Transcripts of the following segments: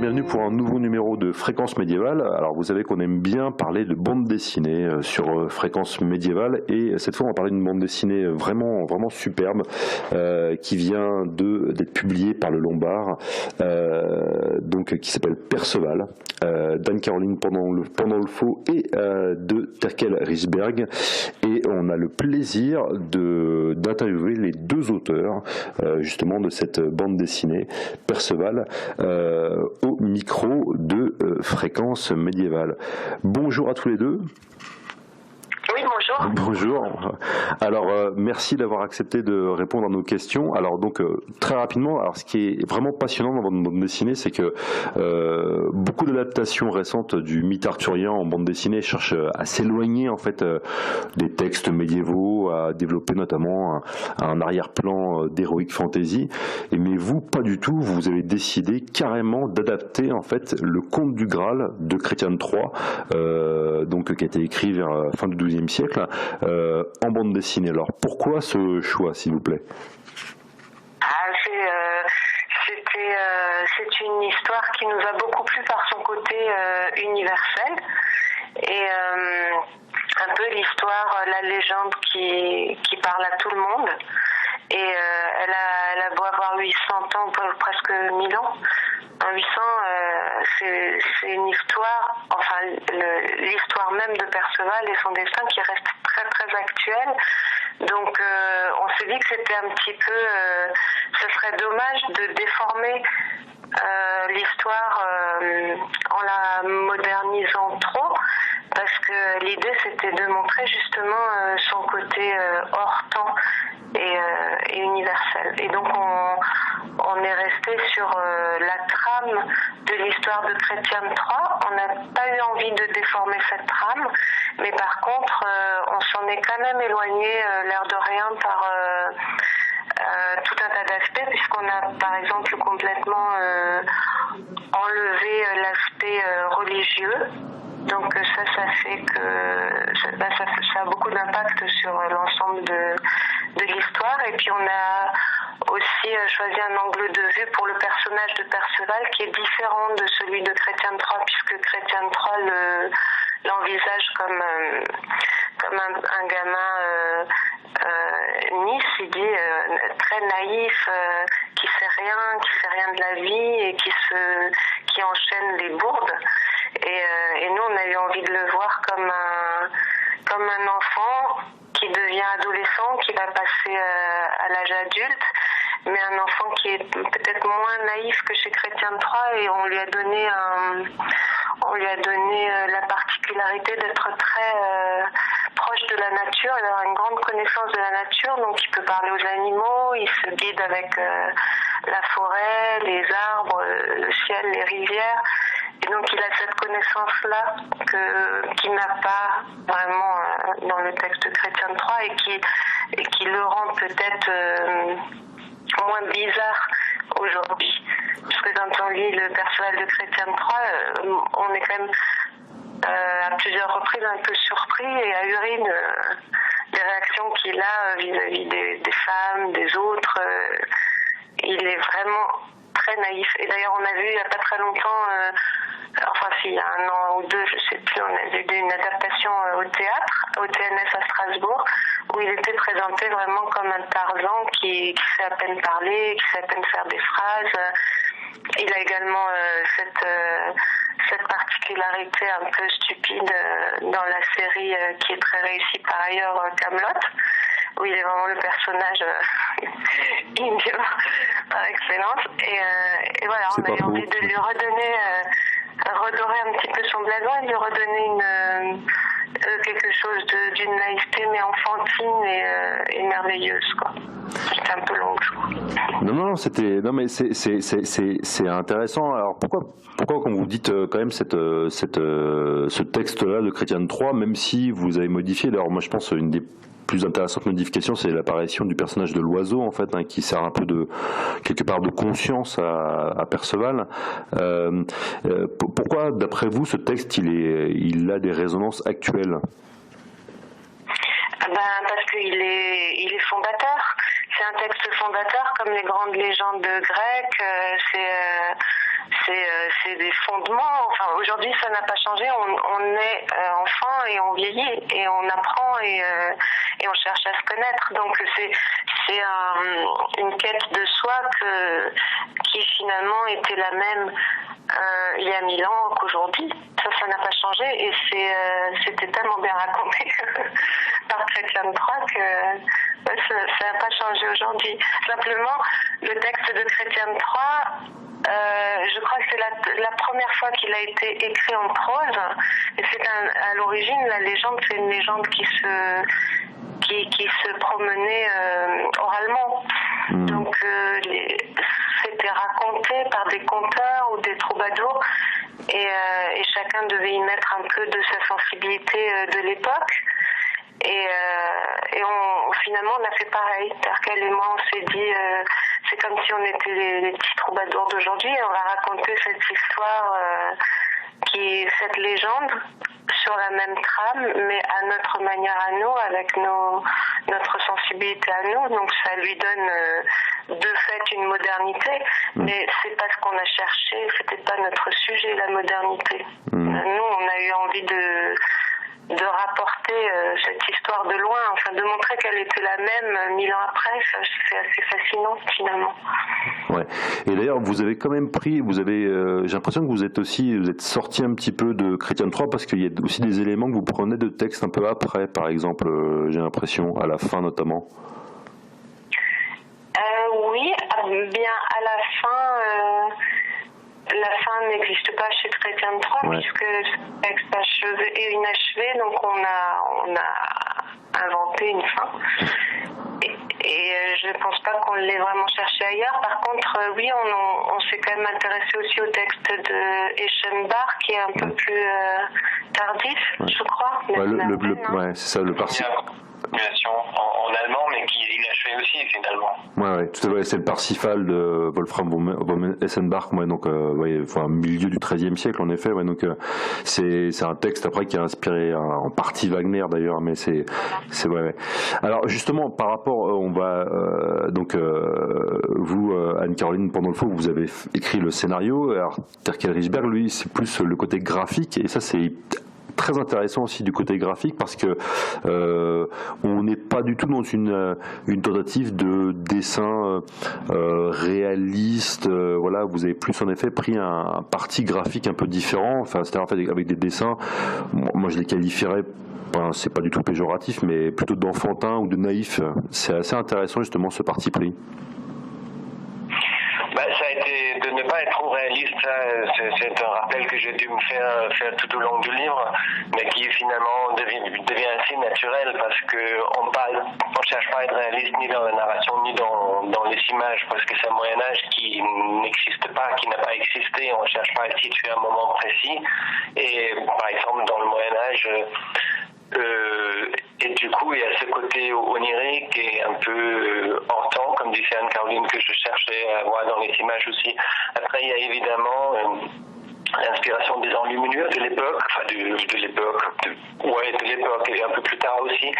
bienvenue pour un nouveau numéro de Fréquence Médiévale. Alors vous savez qu'on aime bien parler de bande dessinée sur Fréquence Médiévale, et cette fois on va parler d'une bande dessinée vraiment superbe qui vient d'être publiée par le Lombard, donc qui s'appelle Perceval, d'Anne-Caroline Pandolfo et de Terkel Risberg, et on a le plaisir d'interviewer les deux auteurs justement de cette bande dessinée Perceval au micro de Fréquence Médiévale. Bonjour à tous les deux. Oui, bonjour. Bonjour. Alors, merci d'avoir accepté de répondre à nos questions. Alors, donc, très rapidement, alors, ce qui est vraiment passionnant dans votre bande dessinée, c'est que beaucoup d'adaptations récentes du mythe arthurien en bande dessinée cherchent à s'éloigner, en fait, des textes médiévaux, à développer notamment un arrière-plan d'heroic fantasy. Mais vous, pas du tout. Vous avez décidé carrément d'adapter, en fait, le Conte du Graal de Chrétien de Troyes, donc, qui a été écrit vers fin du XIIe siècle, en bande dessinée. Alors pourquoi ce choix, s'il vous plaît? C'est une histoire qui nous a beaucoup plu par son côté universel, et un peu l'histoire, la légende qui parle à tout le monde. Et elle a beau avoir 800 ans, presque 1000 ans. En 800, c'est une histoire, enfin l'histoire même de Perceval et son destin qui reste très actuel. Donc on s'est dit que c'était un petit peu, ce serait dommage de déformer l'histoire en la modernisant trop, parce que l'idée c'était de montrer justement son côté hors temps et universel. Et donc on est resté sur la trame de l'histoire de Chrétien de Troyes. On n'a pas eu envie de déformer cette trame, mais par contre on s'en est quand même éloigné, l'air de rien, par tout un tas d'aspects, puisqu'on a par exemple complètement enlevé l'aspect religieux. Donc ça fait que ça a beaucoup d'impact sur l'ensemble de l'histoire. Et puis on a aussi choisi un angle de vue pour le personnage de Perceval qui est différent de celui de Chrétien de Troyes, puisque Chrétien de Troyes l'envisage comme un gamin Nice, il dit très naïf, qui fait rien de la vie et qui enchaîne les bourdes. Et nous, on a eu envie de le voir comme un enfant qui devient adolescent, qui va passer à l'âge adulte, mais un enfant qui est peut-être moins naïf que chez Chrétien de Troyes, et on lui a donné la particularité d'être très proche de la nature, il a une grande connaissance de la nature, donc il peut parler aux animaux, il se guide avec la forêt, les arbres, le ciel, les rivières. Et donc il a cette connaissance-là qu'il n'a pas vraiment dans le texte de Chrétien de Troyes, et qui le rend peut-être moins bizarre aujourd'hui. Parce que quand on lit le Perceval de Chrétien de Troyes, on est quand même à plusieurs reprises un peu surpris et ahuri des réactions qu'il a vis-à-vis des femmes, des autres. Il est vraiment très naïf. Et d'ailleurs, on a vu il n'y a pas très longtemps, il y a un an ou deux, je ne sais plus, on a vu une adaptation au théâtre, au TNS à Strasbourg, où il était présenté vraiment comme un Tarzan qui sait à peine parler, qui sait à peine faire des phrases. Il a également cette particularité un peu stupide dans la série qui est très réussie par ailleurs, Kaamelott, où il est vraiment le personnage idiot par excellence. Et voilà, on a eu envie de lui redorer un petit peu son blason et de lui redonner quelque chose d'une naïveté mais enfantine et merveilleuse, quoi. C'était un peu long, je crois. Non mais c'est intéressant. Alors pourquoi quand vous dites quand même ce texte-là de Chrétien de Troyes, même si vous avez modifié, d'ailleurs moi je pense une des plus intéressante modification, c'est l'apparition du personnage de l'oiseau, en fait, qui sert un peu quelque part de conscience à Perceval. Pourquoi, d'après vous, ce texte, il a des résonances actuelles? Parce qu'il est fondateur. C'est un texte fondateur, comme les grandes légendes grecques. c'est des fondements. Enfin, aujourd'hui, ça n'a pas changé. On est enfant et on vieillit et on apprend et on cherche à se connaître. Donc, c'est une quête de soi qui finalement était la même il y a 1000 ans qu'aujourd'hui. Ça n'a pas changé et c'était tellement bien raconté par Chrétien de Troyes que ça n'a pas changé aujourd'hui. Simplement, le texte de Chrétien de Troyes, je crois que c'est la première fois qu'il a été écrit en prose. Et c'est à l'origine, la légende, c'est une légende qui se promenait oralement. Donc, c'était raconté par des conteurs ou des troubadours et chacun devait y mettre un peu de sa sensibilité de l'époque. Et finalement, on a fait pareil. Terkel et moi, on s'est dit, c'est comme si on était les petits troubadours d'aujourd'hui. Et on va raconter cette histoire, cette légende, sur la même trame, mais à notre manière à nous, avec notre sensibilité à nous. Donc, ça lui donne de fait une modernité, mais c'est pas ce qu'on a cherché. C'était pas notre sujet, la modernité. Nous, on a eu envie de rapporter cette histoire de loin, enfin de montrer qu'elle était la même 1000 ans après. C'est assez fascinant finalement. Ouais. Et d'ailleurs, vous avez quand même pris, j'ai l'impression que vous êtes sorti un petit peu de Chrétien de Troyes parce qu'il y a aussi des éléments que vous prenez de texte un peu après, par exemple, j'ai l'impression, à la fin notamment. Oui, bien à la fin. La fin n'existe pas chez Chrétien de Troyes puisque le texte est inachevé, donc on a inventé une fin. Et je ne pense pas qu'on l'ait vraiment cherché ailleurs. Par contre, oui, on s'est quand même intéressé aussi au texte de Eschenbach, qui est un peu plus tardif, je crois. C'est ça, le Parsifal. En allemand, mais qui est inachevé aussi, finalement. Tout à fait, c'est le Parsifal de Wolfram von Eschenbach, donc milieu du XIIIe siècle, en effet. Donc c'est un texte après qui a inspiré en partie Wagner d'ailleurs, mais c'est vrai. Alors justement, par rapport, vous, Anne-Caroline Pandolfo, vous avez écrit le scénario. Alors Terkel Rijsberg, lui, c'est plus le côté graphique, et ça c'est très intéressant aussi du côté graphique parce que on n'est pas du tout dans une tentative de dessin réaliste. Voilà, vous avez plus en effet pris un parti graphique un peu différent. Enfin, c'est-à-dire en fait avec des dessins. Moi, je les qualifierais. C'est pas du tout péjoratif, mais plutôt d'enfantin ou de naïf. C'est assez intéressant justement ce parti pris. Ça a été de ne pas être trop réaliste, c'est un rappel que j'ai dû me faire tout au long du livre, mais qui finalement devient assez naturel parce on cherche pas à être réaliste ni dans la narration ni dans les images, parce que c'est un Moyen-Âge qui n'existe pas, qui n'a pas existé, on cherche pas à situer un moment précis, et par exemple dans le Moyen-Âge, et du coup, il y a ce côté onirique et un peu hors temps, comme disait Anne-Caroline, que je cherchais à voir dans les images aussi. Après, il y a évidemment l'inspiration des enluminures de l'époque, de l'époque, et un peu plus tard aussi,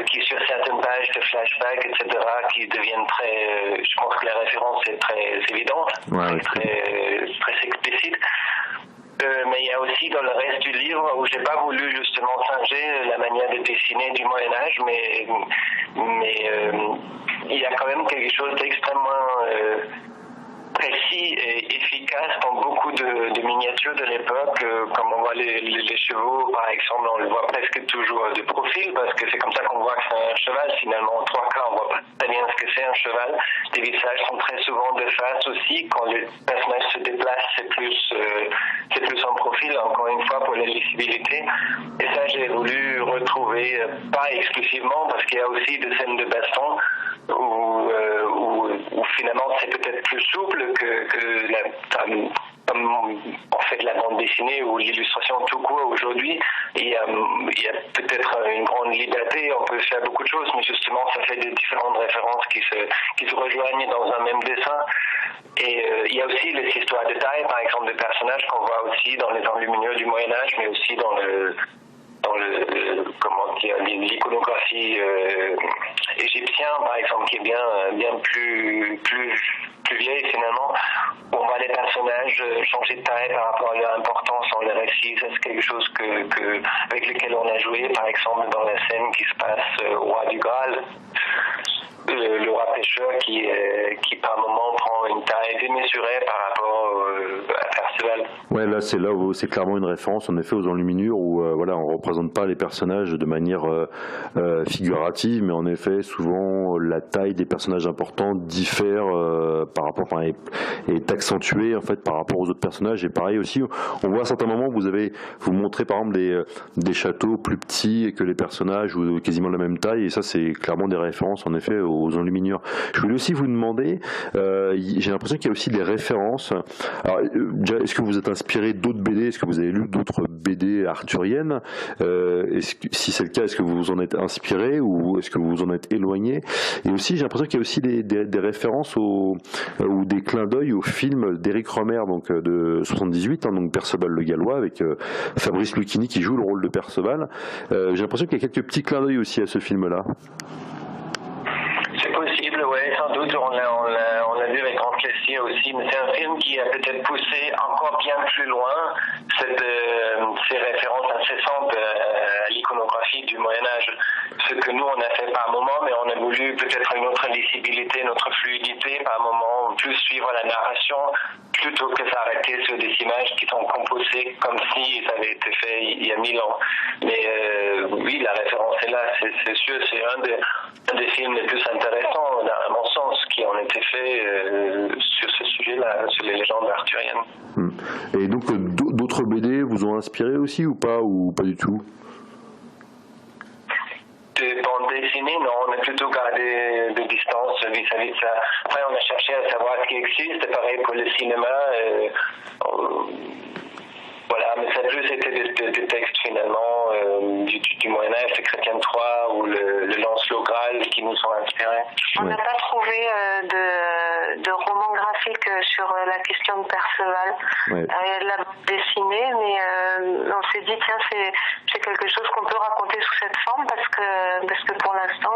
qui sur certaines pages de flashback, etc., qui deviennent très, je pense que la référence est très évidente, très explicite. Mais il y a aussi dans le reste du livre où j'ai pas voulu justement singer la manière de dessiner du Moyen-Âge, mais il y a quand même quelque chose d'extrêmement précis et efficace dans beaucoup de miniatures de l'époque. Comme on voit les chevaux, par exemple, on le voit presque toujours de profil, parce que c'est comme ça qu'on voit que c'est un cheval. Finalement, en 3 cas, on voit pas très bien ce que c'est un cheval. Les visages sont très souvent de face aussi. Quand le personnage se déplace, c'est plus en profil, encore une fois, pour la lisibilité. Et ça, j'ai voulu retrouver, pas exclusivement, parce qu'il y a aussi des scènes de baston où finalement c'est peut-être plus souple comme on fait de la bande dessinée ou l'illustration tout court aujourd'hui. Il y a peut-être une grande liberté, on peut faire beaucoup de choses, mais justement ça fait des différentes références qui se rejoignent dans un même dessin. Et il y a aussi les histoires de taille, par exemple, de personnages qu'on voit aussi dans les enluminures du Moyen-Âge, mais aussi dans l'iconographie égyptienne, par exemple, qui est bien plus vieille finalement, où on voit les personnages changer de taille par rapport à leur importance dans le récit. Ça, c'est quelque chose avec lequel on a joué, par exemple, dans la scène qui se passe au Roi du Graal. Le roi pêcheur qui par moment prend une taille démesurée par rapport à Perceval. Ouais, là où c'est clairement une référence en effet aux enluminures où voilà, on représente pas les personnages de manière figurative, mais en effet souvent la taille des personnages importants diffère est accentuée en fait par rapport aux autres personnages. Et pareil aussi, on voit à certains moments vous montrez par exemple des châteaux plus petits que les personnages ou quasiment de la même taille, et ça c'est clairement des références en effet aux enluminures. Je voulais aussi vous demander, j'ai l'impression qu'il y a aussi des références. Alors, est-ce que vous êtes inspiré d'autres BD? Est-ce que vous avez lu d'autres BD arthuriennes? Si c'est le cas, est-ce que vous vous en êtes inspiré ou est-ce que vous vous en êtes éloigné? Et aussi, j'ai l'impression qu'il y a aussi des références ou des clins d'œil au film d'Éric Rohmer, donc de 78, donc Perceval le Gallois, avec Fabrice Lucchini qui joue le rôle de Perceval. J'ai l'impression qu'il y a quelques petits clins d'œil aussi à ce film-là. C'est possible, ouais, sans doute, on l'a vu avec grand plaisir aussi, mais c'est un film qui a peut-être poussé encore bien plus loin ces références incessantes à l'iconographie du Moyen-Âge. Ce que nous, on a fait par moment, mais on a voulu peut-être une autre lisibilité, notre fluidité par moment, plus suivre la narration, plutôt que s'arrêter sur des images qui sont composées comme si ça avait été fait il y a 1000 ans. Mais oui, la référence est là, c'est sûr, c'est un des films les plus intéressants, à mon sens, qui ont été faits sur ce sujet-là, sur les légendes arthuriennes. Et donc, d'autres BD vous ont inspiré aussi ou pas du tout? De bande dessinée, non, on a plutôt gardé de distance vis-à-vis de ça. Après, on a cherché à savoir ce qui existe, pareil pour le cinéma. Voilà, mais ça a plus été des textes finalement du Moyen-Âge, le Chrétien de Troyes ou le Lancelot Graal qui nous sont inspirés. On n'a pas trouvé de roman graphique sur la question de Perceval. Ouais. Il y a de la bande dessinée, mais on s'est dit tiens, c'est quelque chose qu'on peut raconter sous cette forme parce que pour l'instant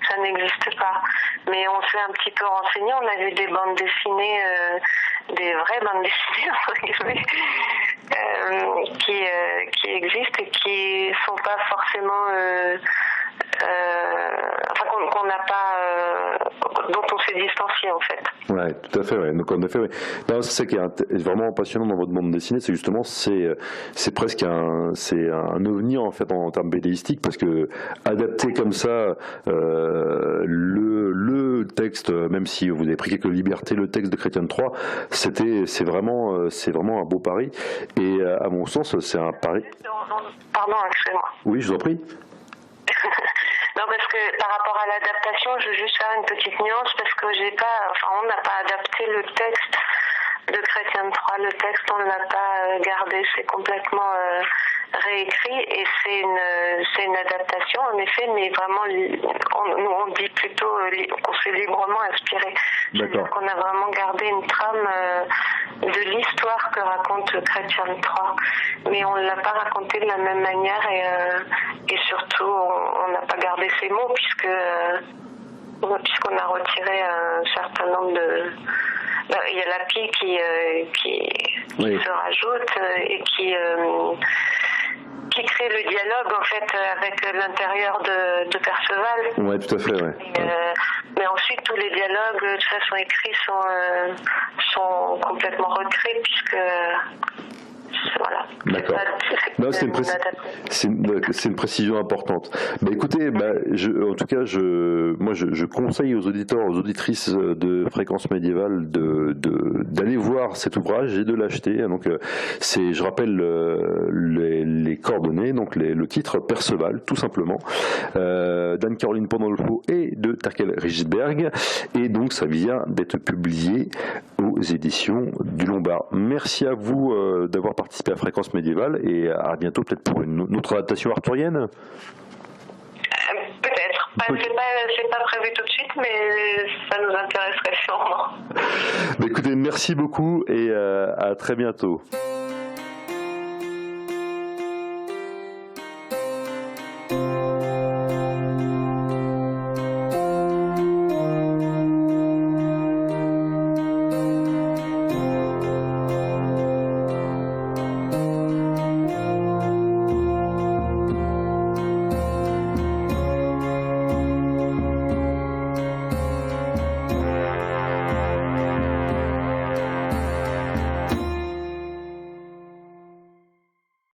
ça n'existe pas. Mais on s'est un petit peu renseigné, on a vu des bandes dessinées, des vraies bandes dessinées entre guillemets, qui existent et qui sont pas forcément qu'on n'a pas dont on s'est distancié en fait. Ouais, tout à fait. Ouais. Donc en effet, ouais. Non, c'est ça qui est vraiment passionnant dans votre bande dessinée, c'est justement c'est presque un ovni en fait en termes BDistiques parce que adapter comme ça le texte, même si vous avez pris quelques libertés, le texte de Chrétien de Troyes, c'est vraiment un beau pari et à mon sens c'est un pari. Pardon, excusez-moi. Oui, je vous en prie. Non, parce que par rapport à l'adaptation, je veux juste faire une petite nuance parce que on n'a pas adapté le texte de Chrétien de Troyes. Le texte, on ne l'a pas gardé, c'est complètement réécrit et c'est une adaptation en effet, mais vraiment on dit plutôt qu'on s'est librement inspiré. C'est-à-dire qu'on a vraiment gardé une trame de l'histoire que raconte Chrétien de Troyes, mais on ne l'a pas raconté de la même manière et surtout on n'a pas gardé ces mots puisqu'on a retiré un certain nombre de... Il y a la pie qui se rajoute et qui crée le dialogue en fait avec l'intérieur de Perceval. Ouais, tout à fait, ouais. Mais ensuite tous les dialogues de façon écrite sont complètement recréés puisque voilà. D'accord. Non, c'est une précision importante. Bah, écoutez, en tout cas, je conseille aux auditeurs, aux auditrices de Fréquence Médiévale d'aller voir cet ouvrage et de l'acheter. Donc, je rappelle les coordonnées, donc le titre Perceval, tout simplement, d'Anne-Caroline Pandolfo et de Terkel Richberg. Et donc, ça vient d'être publié aux éditions du Lombard. Merci à vous d'avoir participé à Fréquence Médiévale et à bientôt peut-être pour une autre adaptation arthurienne. Peut-être. C'est pas prévu tout de suite, mais ça nous intéresserait sûrement. Écoutez, merci beaucoup et à très bientôt.